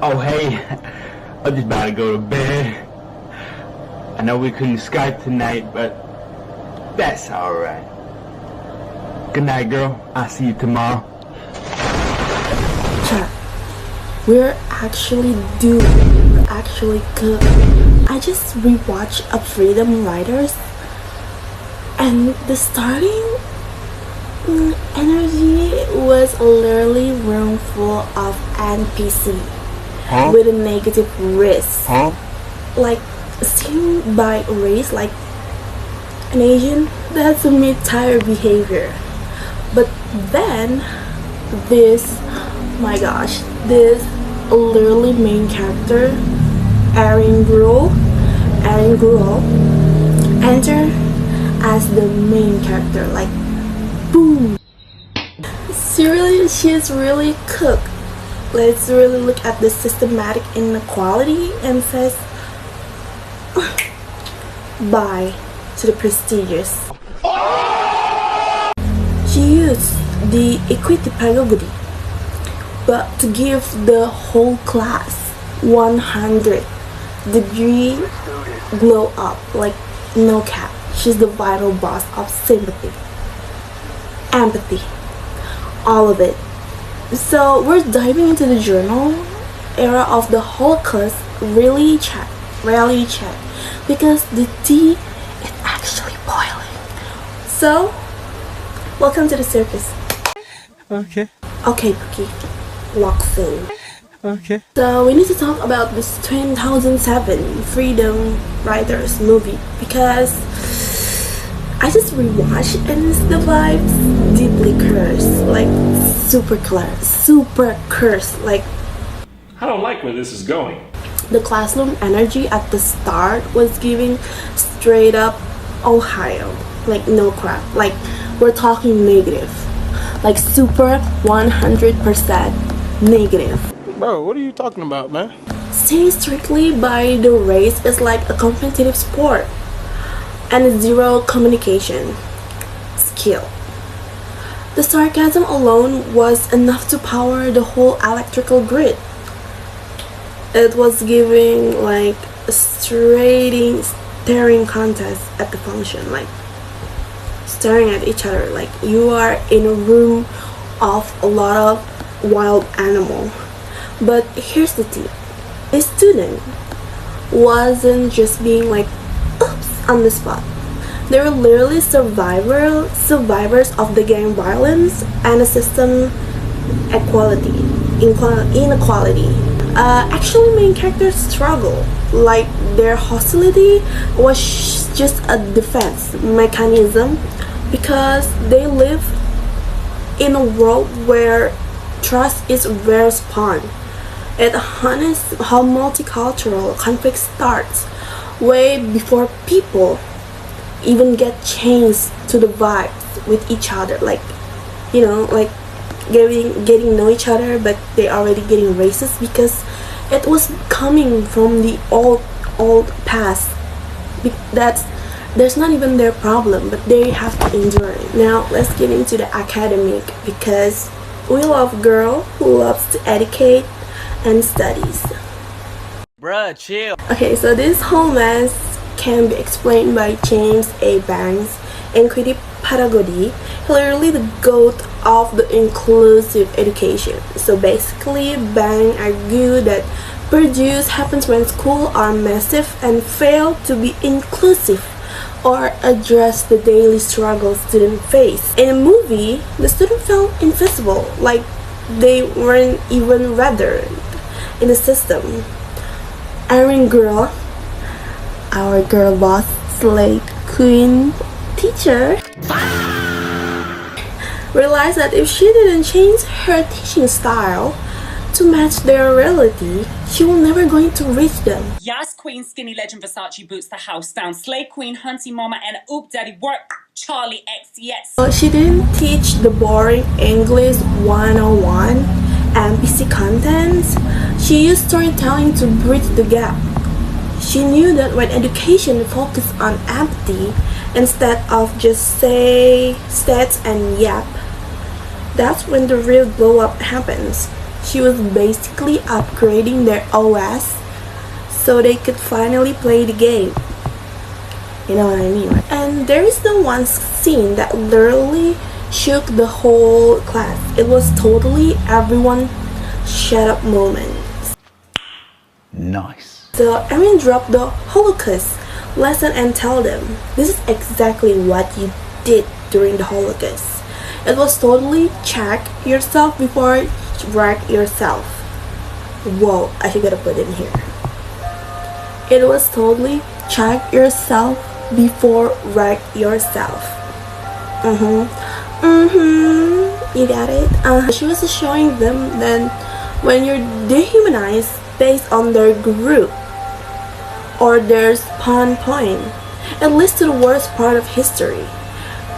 Oh hey, I'm just about to go to bed. I know we couldn't Skype tonight, but that's alright. Good night, girl. I'll see you tomorrow. Chat. We're actually good. I just rewatched a Freedom Riders, and the starting energy was literally room full of NPC with a negative risk. Like seen by race like an Asian, that's a mid-tier behavior. But then this, my gosh, this literally main character, Erin Gruel, enter as the main character, like boom. She's really cooked. Let's really look at the systematic inequality and says bye to the prestigious. She used the equity pedagogy, but to give the whole class 100-degree glow up, like no cap. She's the vital boss of sympathy, empathy, all of it. So we're diving into the journal era of the Holocaust reality check, because the tea is actually boiling. So welcome to the circus. Okay. Okay, Cookie, walk soon. Okay. So we need to talk about this 2007 Freedom Riders movie, because I just rewatched and the vibes deeply cursed, like super cursed. Like I don't like where this is going. the classroom energy at the start was giving straight up Ohio, like no crap. Like we're talking negative, like super 100% negative. Bro, what are you talking about, man? Staying strictly by the race is like a competitive sport and zero communication skill. The sarcasm alone was enough to power the whole electrical grid. It was giving like a staring contest at the function, like staring at each other, like you are in a room of a lot of wild animal. But here's the thing, this student wasn't just being like oops on the spot. They were literally survivors of the gang violence and the system inequality. Actually main characters struggle, like their hostility was just a defense mechanism, because they live in a world where trust is rare spawn. It harnesses how multicultural conflict starts way before people even get changed to the vibes with each other, like you know, like getting know each other, but they already getting racist because it was coming from the old past. That's not even their problem, but they have to endure it. Now let's get into the academic, because we love a girl who loves to educate and studies. Bruh, chill. Okay, so this whole mess can be explained by James A. Banks in Equity Pedagogy, clearly the goat of the inclusive education. So basically, Bang argued that prejudice happens when schools are massive and fail to be inclusive or address the daily struggles students face. In a movie, the student felt invisible, like they weren't even read in the system. Erin Gruel, our girl boss, slay queen teacher, realized that if she didn't change her teaching style to match their reality, she will never going to reach them. Yas Queen, Skinny Legend, Versace Boots, the house down, Slay Queen, Hunty Mama, and Oop Daddy Work, Charlie X, yes. So she didn't teach the boring English 101 NPC contents. She used storytelling to bridge the gap. She knew that when education focused on empathy instead of just say, stats and yap, that's when the real glow up happens. she was basically upgrading their OS so they could finally play the game. You know what I mean, right? And there is the one scene that literally shook the whole class. It was totally everyone shut up moment. Nice. So Erin dropped the Holocaust lesson and tell them, this is exactly what you did during the Holocaust. It was totally check yourself before wreck yourself. Whoa, I should gotta put it in here. It was totally check yourself before wreck yourself. You got it? She was showing them that when you're dehumanized based on their group or their spawn point, it leads to the worst part of history.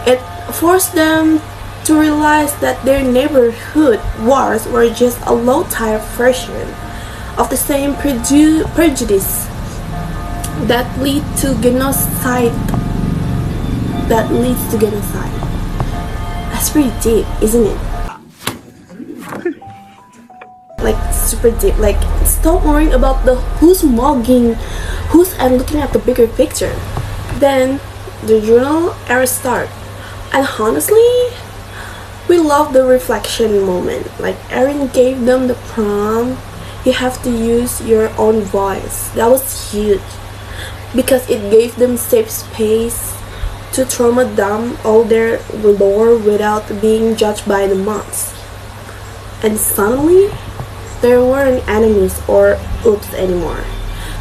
It forced them to realize that their neighborhood wars were just a low-type version of the same prejudice that leads to genocide. That's pretty deep, isn't it? Like super deep. Like, stop worrying about the who's mugging, and looking at the bigger picture. Then the journal era start, and honestly, we love the reflection moment. Like, Erin gave them the prompt, you have to use your own voice. That was huge because it gave them safe space to trauma dump all their lore without being judged by the monks. And suddenly, they weren't enemies or oops anymore.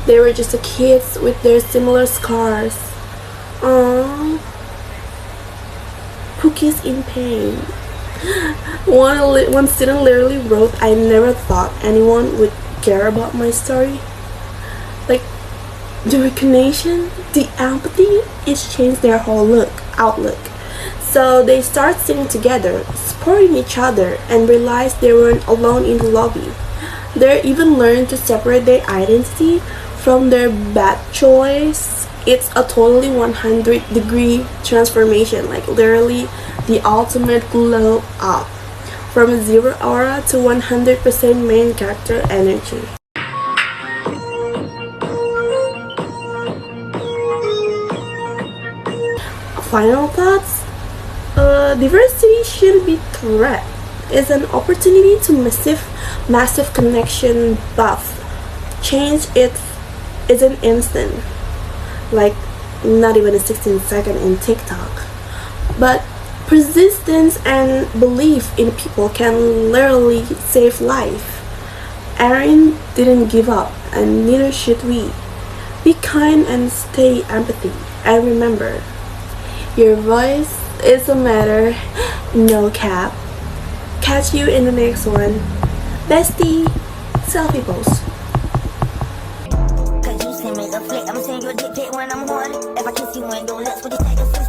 They were just the kids with their similar scars. Aww. Pookie's in pain. One student literally wrote, I never thought anyone would care about my story. Like, the recognition, the empathy, it changed their whole outlook. So they start sitting together, supporting each other, and realized they weren't alone in the lobby. They even learned to separate their identity from their bad choice. It's a totally 100-degree transformation, like literally the ultimate glow up. From 0 aura to 100% main character energy. Final thoughts? Diversity shouldn't be threat. It's an opportunity to massive connection buff. Change it isn't instant. Like, not even a 16-second in TikTok. But persistence and belief in people can literally save life. Erin didn't give up, and neither should we. Be kind and stay empathy. And remember, your voice is a matter, no cap. Catch you in the next one. Bestie, selfie pose. Cause you send me the flick, I'ma send you a dick pic when I'm horny. If I kiss you and don't lips, what you take us